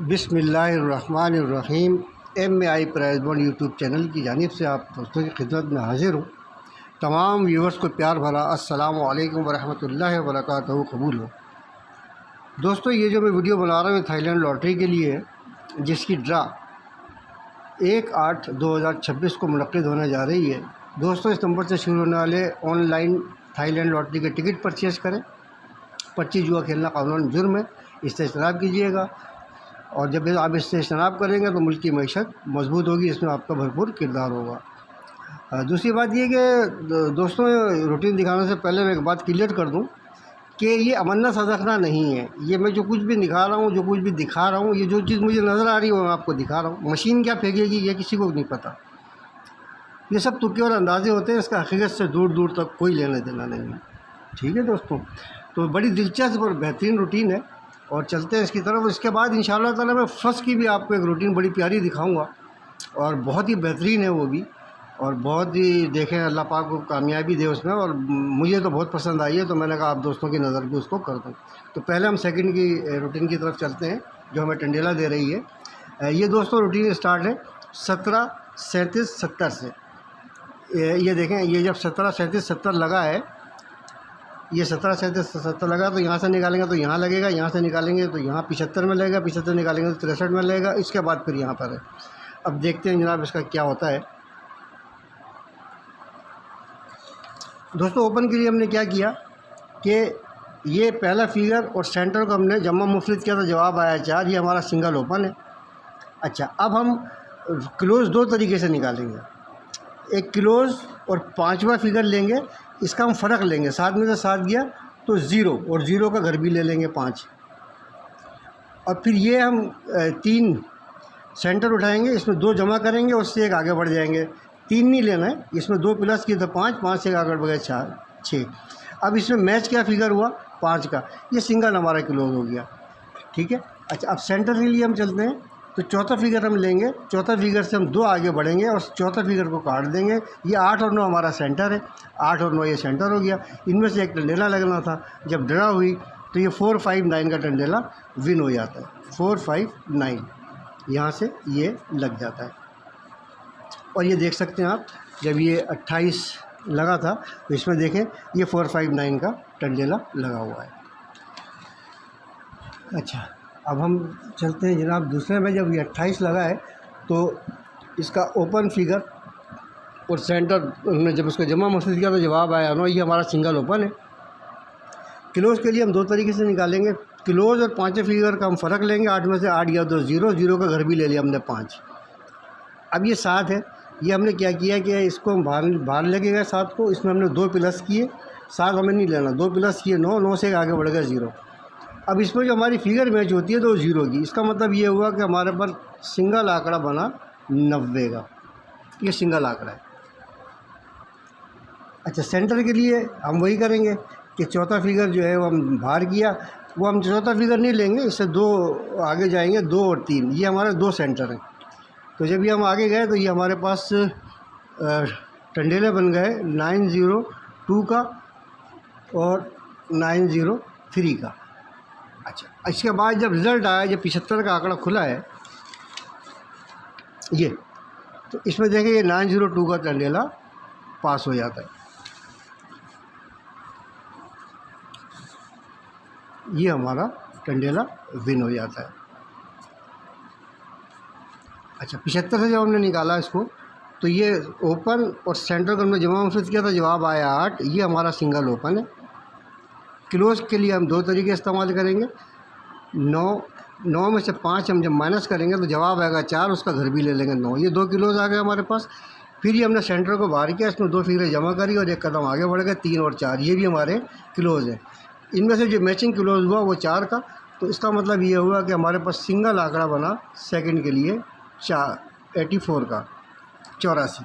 बिस्मिल्लाहिर्रहमानिर्रहीम। MAI prize bond YouTube channel की जानिब से आप दोस्तों की खिदमत में हाज़िर हूँ। तमाम व्यूवर्स को प्यार भरा अस्सलामु अलैकुम वरहमतुल्लाहि वबरकातुहू कबूल हो। दोस्तों, ये जो मैं वीडियो बना रहा हूँ थाईलैंड लॉटरी के लिए है, जिसकी ड्रा 1/8/2026 को मुनक्किद होने जा रही है। दोस्तों, इस नंबर से शुरू होने वाले ऑनलाइन थाईलैंड लॉटरी के टिकट परचेज़ करें। पर्ची जुआ खेलना कानूनन जुर्म है, इससे इज्तनाब कीजिएगा। और जब आप इससे इज्तनाब करेंगे तो मुल्क की मईशत मजबूत होगी, इसमें आपका भरपूर किरदार होगा। दूसरी बात ये कि दोस्तों, रूटीन दिखाने से पहले मैं एक बात क्लियर कर दूं कि ये अमन्ना सदखना नहीं है। ये मैं जो कुछ भी दिखा रहा हूँ, जो कुछ भी दिखा रहा हूँ, ये जो चीज़ मुझे नज़र आ रही है वो मैं आपको दिखा रहा हूँ। मशीन क्या फेंकेगी ये किसी को नहीं पता। ये सब तुक्के और अंदाजे होते हैं, इसका हकीकत से दूर दूर तक कोई लेना देना नहीं है। ठीक है दोस्तों, तो बड़ी दिलचस्प और बेहतरीन रूटीन है और चलते हैं इसकी तरफ। इसके बाद इंशाअल्लाह ताला मैं फर्स्ट की भी आपको एक रूटीन बड़ी प्यारी दिखाऊंगा और बहुत ही बेहतरीन है वो भी, और बहुत ही देखें अल्लाह पाक को कामयाबी दे उसमें। और मुझे तो बहुत पसंद आई है, तो मैंने कहा आप दोस्तों की नज़र भी उसको कर दूँ। तो पहले हम सेकंड की रूटीन की तरफ चलते हैं जो हमें टंडेला दे रही है। ये दोस्तों रूटीन स्टार्ट है 17 37 70 से। ये देखें, ये जब 17 37 70 लगा है, ये 17 37 70 लगा तो यहाँ से निकालेंगे तो यहाँ लगेगा, यहाँ से निकालेंगे तो यहाँ 75 में लगेगा, 75 निकालेंगे तो 63 में लगेगा। इसके बाद फिर यहाँ पर है। अब देखते हैं जनाब इसका क्या होता है। दोस्तों, ओपन के लिए हमने क्या किया कि ये पहला फिगर और सेंटर को हमने जमा मुफरत किया तो जवाब आया 4। ये हमारा सिंगल ओपन है। अच्छा, अब हम क्लोज़ दो तरीके से निकालेंगे। एक क्लोज़ और पाँचवा फिगर लेंगे, इसका हम फ़र्क लेंगे। 7 में से 7 गया तो 0, और 0 का घर भी ले लेंगे 5। और फिर ये हम 3 सेंटर उठाएंगे, इसमें 2 जमा करेंगे, उससे एक आगे बढ़ जाएंगे। 3 नहीं लेना है, इसमें 2 प्लस किए तो 5, 5 से एक आगे बढ़ गए 4 6। अब इसमें मैच क्या फिगर हुआ 5 का, ये सिंगल हमारा क्लोज हो गया। ठीक है। अच्छा, अब सेंटर के लिए हम चलते हैं, तो चौथा फिगर हम लेंगे। चौथा फिगर से हम 2 आगे बढ़ेंगे और चौथा फिगर को काट देंगे। ये 8 और 9 हमारा सेंटर है, 8 और 9 ये सेंटर हो गया। इनमें से एक टंडेला लगना था। जब ड्रा हुई तो ये 4 5 9 का टंडेला विन हो जाता है। 4 5 9 यहाँ से ये लग जाता है। और ये देख सकते हैं आप, जब ये 28 लगा था तो इसमें देखें ये 4 5 9 का टंडेला लगा हुआ है। अच्छा, अब हम चलते हैं जनाब दूसरे में। जब ये 28 लगा है तो इसका ओपन फिगर और सेंटर में जब उसको जमा मुफरत किया तो जवाब आया 9। ये हमारा सिंगल ओपन है। क्लोज़ के लिए हम 2 तरीके से निकालेंगे। क्लोज़ और पाँचवें फिगर का हम फ़र्क लेंगे। 8 में से 8 गया तो 0, 0 का घर भी ले लिया हमने 5। अब ये 7 है, ये हमने क्या किया कि इसको हम बाहर लेके गए 7 को। इसमें हमने 2 प्लस किए, 7 हमें नहीं लेना, 2 प्लस किए 9, 9 से आगे बढ़ गया 0। अब इसमें जो हमारी फिगर मैच होती है तो 0 की, इसका मतलब ये हुआ कि हमारे पास सिंगल आंकड़ा बना 90 का। ये सिंगल आंकड़ा है। अच्छा, सेंटर के लिए हम वही करेंगे कि चौथा फिगर जो है वो हम बाहर किया, वो हम चौथा फिगर नहीं लेंगे, इससे 2 आगे जाएंगे, 2 और 3, ये हमारे 2 सेंटर हैं। तो जब ये हम आगे गए तो ये हमारे पास टंडेले बन गए 902 का और 903 का। अच्छा, इसके बाद जब रिज़ल्ट आया, जब 75 का आंकड़ा खुला है ये, तो इसमें देखें ये 902 का टंडेला पास हो जाता है। ये हमारा टंडेला विन हो जाता है। अच्छा, 75 से जब हमने निकाला इसको तो ये ओपन और सेंटर को हमने जमा मुफरत किया तो जवाब आया 8। ये हमारा सिंगल ओपन है। क्लोज के लिए हम 2 तरीके इस्तेमाल करेंगे। 9 में से 5 हम जब माइनस करेंगे तो जवाब आएगा 4, उसका घर भी ले लेंगे 9। ये 2 क्लोज आ गए हमारे पास। फिर ये हमने सेंटर को बाहर किया, इसमें 2 फिगरें जमा करी और एक कदम आगे बढ़ गए 3 और 4। ये भी हमारे क्लोज है। इनमें से जो मैचिंग क्लोज हुआ वो 4 का। तो इसका मतलब ये हुआ कि हमारे पास सिंगल आंकड़ा बना सेकंड के लिए 84 का 84।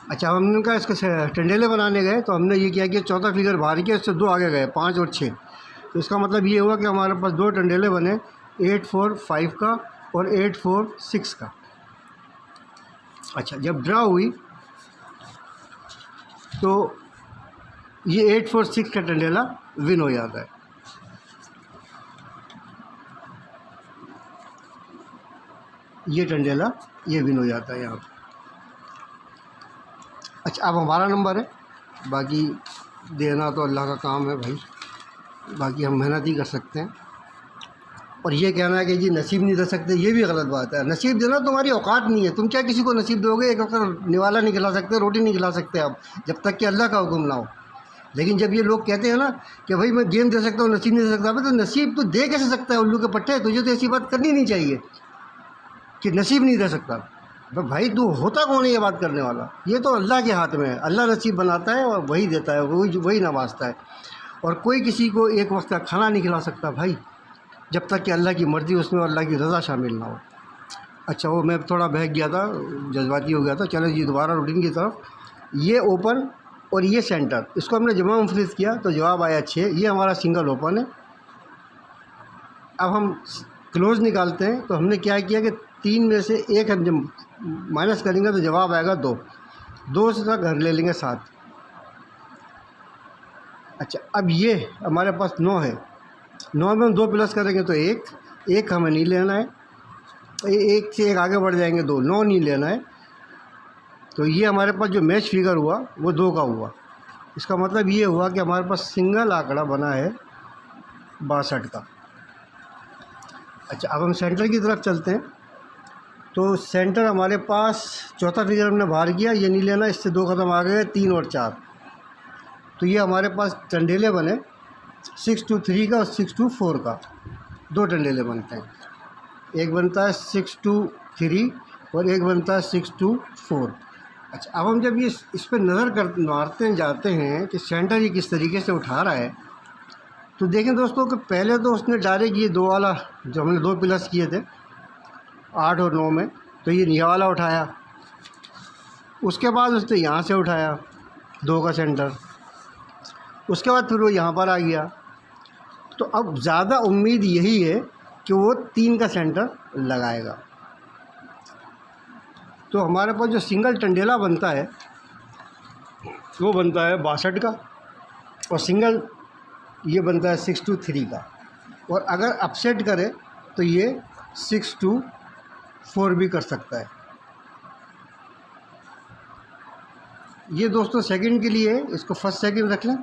अच्छा, हमने कहा इसके टंडेले बनाने गए तो हमने ये किया कि चौथा फिगर बाहर किया, इससे 2 आगे गए 5 और 6। तो इसका मतलब ये हुआ कि हमारे पास 2 टंडेले बने 845 का और 846 का। अच्छा, जब ड्रा हुई तो ये 846 का टंडेला विन हो जाता है। ये टंडेला ये विन हो जाता है यहाँ पर। अच्छा, अब हमारा नंबर है, बाकी देना तो अल्लाह का काम है भाई, बाकी हम मेहनत ही कर सकते हैं। और ये कहना है कि जी नसीब नहीं दे सकते, ये भी गलत बात है। नसीब देना तुम्हारी औकात नहीं है, तुम क्या किसी को नसीब दोगे? एक वक्त निवाला नहीं खिला सकते, रोटी नहीं खिला सकते आप, जब तक कि अल्लाह का हुक्म ना हो। लेकिन जब ये लोग कहते हैं ना कि भाई मैं गेम दे सकता हूँ, नसीब नहीं दे सकता, तो नसीब तो दे कैसे सकता है उल्लू के पट्टे? तुझे तो ऐसी बात करनी नहीं चाहिए कि नसीब नहीं दे सकता। भाई तू होता कौन है ये बात करने वाला? ये तो अल्लाह के हाथ में है, अल्लाह नसीब बनाता है और वही देता है, वही नवाजता है। और कोई किसी को एक वक्त का खाना नहीं खिला सकता भाई, जब तक कि अल्लाह की मर्ज़ी उसमें अल्लाह की रज़ा शामिल ना हो। अच्छा, वो मैं थोड़ा बहक गया था, जज्बाती हो गया था। चलो जी दोबारा रूटीन की तरफ। ये ओपन और ये सेंटर, इसको हमने जमा मुफरिज किया तो जवाब आया 6। ये हमारा सिंगल ओपन है। अब हम क्लोज निकालते हैं, तो हमने क्या किया कि 3 में से 1 हम जब माइनस करेंगे तो जवाब आएगा 2। 2 से तक घर ले लेंगे 7। अच्छा, अब ये हमारे पास 9 है। 9 में हम 2 प्लस करेंगे तो 1 हमें नहीं लेना है, 1 से 1 आगे बढ़ जाएंगे 2, 9 नहीं लेना है। तो ये हमारे पास जो मैच फिगर हुआ वो 2 का हुआ। इसका मतलब ये हुआ कि हमारे पास सिंगल आंकड़ा बना है 62 का। अच्छा, अब हम सेंटर की तरफ चलते हैं। तो सेंटर हमारे पास चौथा फिगर हमने बाहर किया, ये नहीं लेना, इससे 2 कदम आ गए, 3 और 4। तो ये हमारे पास टंडेले बने 6 to 3 का और 6 to 4 का, 2 टंडेले बनते हैं। एक बनता है 6 to 3 और एक बनता है 6 to 4। अच्छा, अब हम जब ये इस पर नज़र मारते जाते हैं कि सेंटर ये किस तरीके से उठा रहा है, तो देखें दोस्तों कि पहले तो उसने डायरेक्ट ये 2 वाला जो हमने 2 प्लस किए थे 8 और 9 में, तो ये ये वाला उठाया। उसके बाद उसने यहाँ से उठाया 2 का सेंटर, उसके बाद फिर वो यहाँ पर आ गया। तो अब ज़्यादा उम्मीद यही है कि वो 3 का सेंटर लगाएगा। तो हमारे पास जो सिंगल टंडेला बनता है वो बनता है 62 का, और सिंगल ये बनता है 6 to 3 का। और अगर अपसेट करे तो ये 6 to 4 भी कर सकता है। ये दोस्तों सेकंड के लिए, इसको फर्स्ट सेकंड रख लें,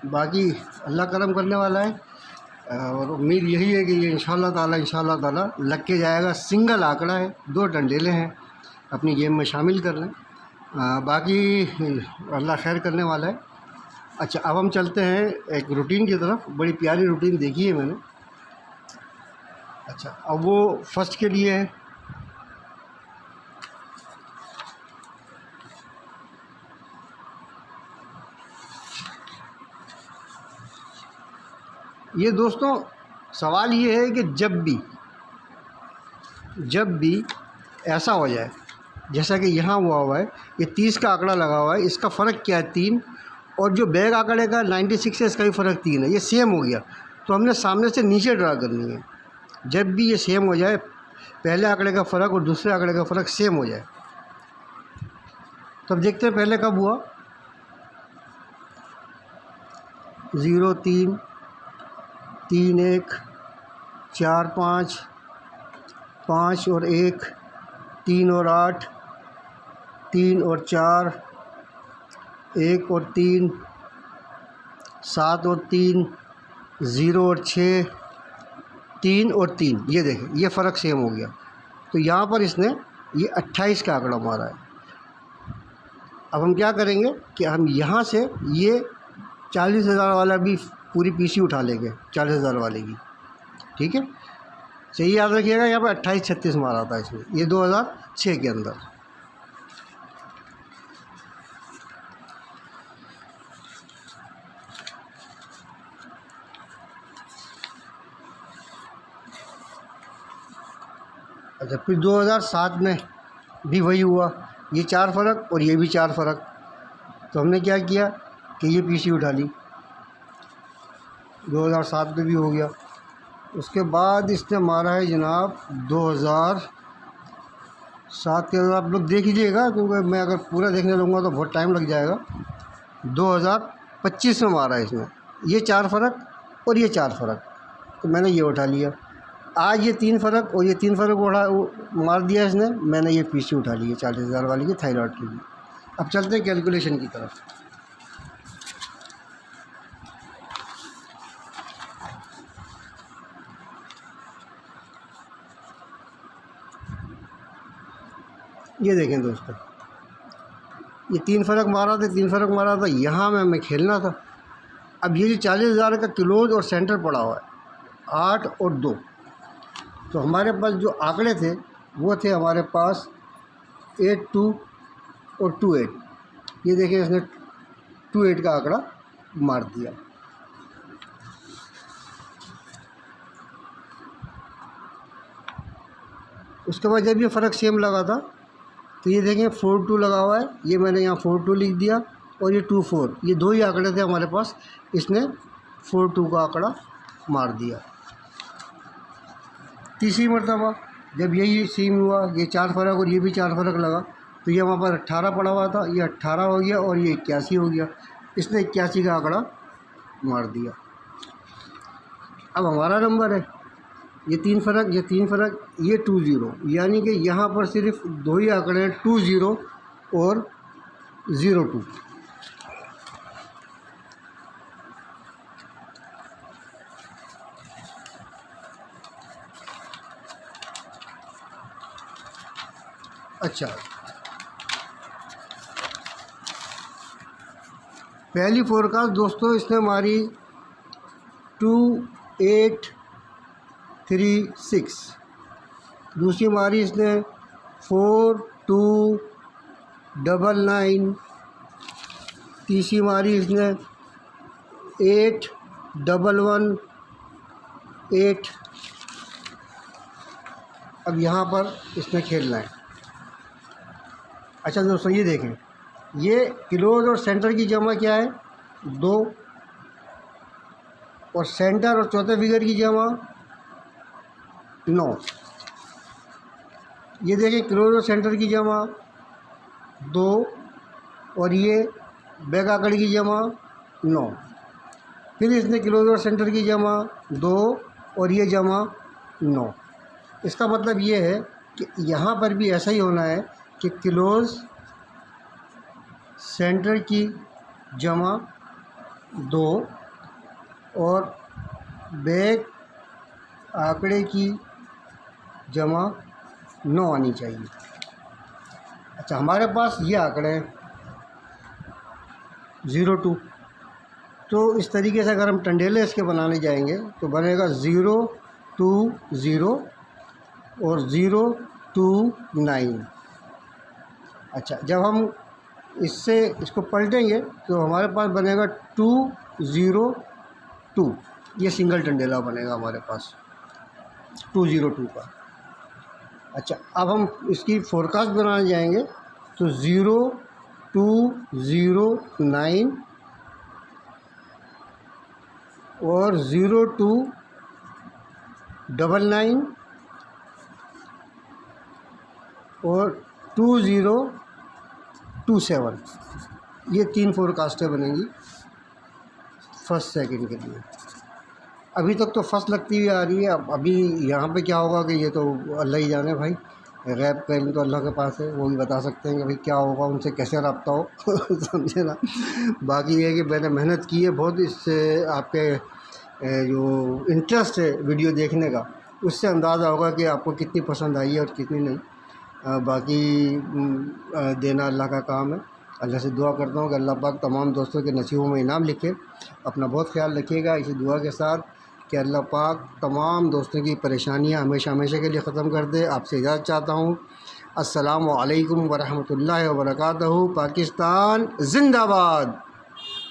बाकी अल्लाह करम करने वाला है। और उम्मीद यही है कि ये इंशाल्लाह ताला लग के जाएगा। सिंगल आंकड़ा है, 2 टंडेले हैं, अपनी गेम में शामिल कर लें, बाकी अल्लाह खैर करने वाला है। अच्छा, अब हम चलते हैं एक रूटीन की तरफ। बड़ी प्यारी रूटीन देखी है मैंने। अच्छा, अब वो फर्स्ट के लिए है। ये दोस्तों सवाल ये है कि जब भी ऐसा हो जाए जैसा कि यहाँ हुआ है, ये 30 का आंकड़ा लगा हुआ है, इसका फ़र्क क्या है 3, और जो बैग आंकड़े का 96 है इसका भी फ़र्क 3 है, ये सेम हो गया। तो हमने सामने से नीचे ड्रा करनी है। जब भी ये सेम हो जाए, पहले आंकड़े का फ़र्क और दूसरे आंकड़े का फ़र्क सेम हो जाए, तो अब देखते हैं पहले कब हुआ। 0 3 3 1 4 5 5 और 1 3 और 8 3 और 4 1 और 3 7 और 3 0 और 6 3 और 3। ये देखें, ये फ़र्क सेम हो गया। तो यहाँ पर इसने ये 28 का आंकड़ा मारा है। अब हम क्या करेंगे कि हम यहाँ से ये 40,000 वाला भी पूरी पीसी उठा लेंगे, 40,000 वाले की। ठीक है, सही याद रखिएगा, यहाँ पर 28 36 मारा था इसमें, ये 2006 के अंदर। अच्छा, फिर 2007 में भी वही हुआ, ये 4 फ़र्क और ये भी 4 फ़र्क। तो हमने क्या किया कि ये पीसी उठा ली, 2007 में भी हो गया। उसके बाद इसने मारा है जनाब 2007 के अंदर, आप लोग देख लीजिएगा क्योंकि मैं अगर पूरा देखने लूँगा तो बहुत टाइम लग जाएगा। 2025 में मारा है इसने, ये 4 फ़र्क और ये 4 फ़र्क, तो मैंने ये उठा लिया। आज ये 3 फ़र्क और ये 3 फ़र्क मार दिया इसने, मैंने ये पीसी उठा ली है 40,000 वाली की थायराइड की भी। अब चलते हैं कैलकुलेशन की तरफ। ये देखें दोस्तों, ये 3 फ़र्क मारा था, 3 फ़र्क मारा था, यहाँ में हमें खेलना था। अब ये जो 40,000 का क्लोज और सेंटर पड़ा हुआ है 8 और 2, तो हमारे पास जो आंकड़े थे वो थे हमारे पास 8, 2 और 2, 8। ये देखें इसने 2, 8 का आंकड़ा मार दिया। उसके बाद जब ये फ़र्क सेम लगा था तो ये देखें 4, 2 लगा हुआ है, ये मैंने यहाँ 4, 2 लिख दिया और ये 2, 4, ये 2 ही आंकड़े थे हमारे पास, इसने 4, 2 का आंकड़ा मार दिया। तीसरी मरतबा जब यही सेम हुआ, ये 4 फ़र्क और ये भी 4 फ़र्क लगा, तो ये वहाँ पर 18 पड़ा हुआ था, ये 18 हो गया और ये 81 हो गया, इसने 81 का आंकड़ा मार दिया। अब हमारा नंबर है ये 3 फ़र्क, ये 3 फ़र्क, ये 2, 0, यानी कि यहाँ पर सिर्फ 2 ही आंकड़े हैं, 2, 0 और 0, 2। अच्छा, पहली फोरकास्ट दोस्तों इसने मारी 2, 8, 3, 6। दूसरी मारी इसने 4, 2, 9, 9। तीसरी मारी इसने 8, 1, 8। अब यहाँ पर इसमें खेलना है। अच्छा दोस्तों ये देखें, ये क्लोज और सेंटर की जमा क्या है 2, और सेंटर और चौथे फिगर की जमा 9। ये देखें क्लोज और सेंटर की जमा 2 और ये बैक आंकड़े की जमा 9। फिर इसने क्लोज और सेंटर की जमा 2 और ये जमा 9। इसका मतलब ये है कि यहाँ पर भी ऐसा ही होना है कि क्लोज सेंटर की जमा 2 और बैक आंकड़े की जमा 9 आनी चाहिए। अच्छा, हमारे पास ये आंकड़े हैं 0, 2, तो इस तरीके से अगर हम टंडेले इसके बनाने जाएंगे तो बनेगा 0, 2, 0 और 0, 2, 9। अच्छा, जब हम इससे इसको पलटेंगे तो हमारे पास बनेगा 2, 0, 2। ये सिंगल टंडेला बनेगा हमारे पास 2, 0, 2 का। अच्छा, अब हम इसकी फोरकास्ट बनाने जाएंगे तो 0, 2, 0, 9 और 0, 2, 9 और 2, 0, 2, 7। ये 3 फोरकास्टें बनेंगी फर्स्ट सेकंड के लिए। अभी तक तो फर्स्ट लगती हुई आ रही है। अब अभी यहाँ पे क्या होगा कि ये तो अल्लाह ही जाने भाई, गैब का इल्म तो अल्लाह के पास है, वो ही बता सकते हैं कि भाई क्या होगा, उनसे कैसे रब्ता हो समझे ना। बाकी ये है कि मैंने मेहनत की है बहुत, इससे आपके जो इंटरेस्ट है वीडियो देखने का उससे अंदाज़ा होगा कि आपको कितनी पसंद आई है और कितनी नहीं। बाकी देना अल्लाह का काम है। अल्लाह से दुआ करता हूँ कि अल्लाह पाक तमाम दोस्तों के नसीबों में इनाम लिखे। अपना बहुत ख्याल रखिएगा इसी दुआ के साथ कि अल्लाह पाक तमाम दोस्तों की परेशानियाँ हमेशा हमेशा के लिए ख़त्म कर दे। आपसे इजाज़त चाहता हूँ। अस्सलामु अलैकुम वरहमतुल्लाहि वबरकातुहू। पाकिस्तान ज़िंदाबाद।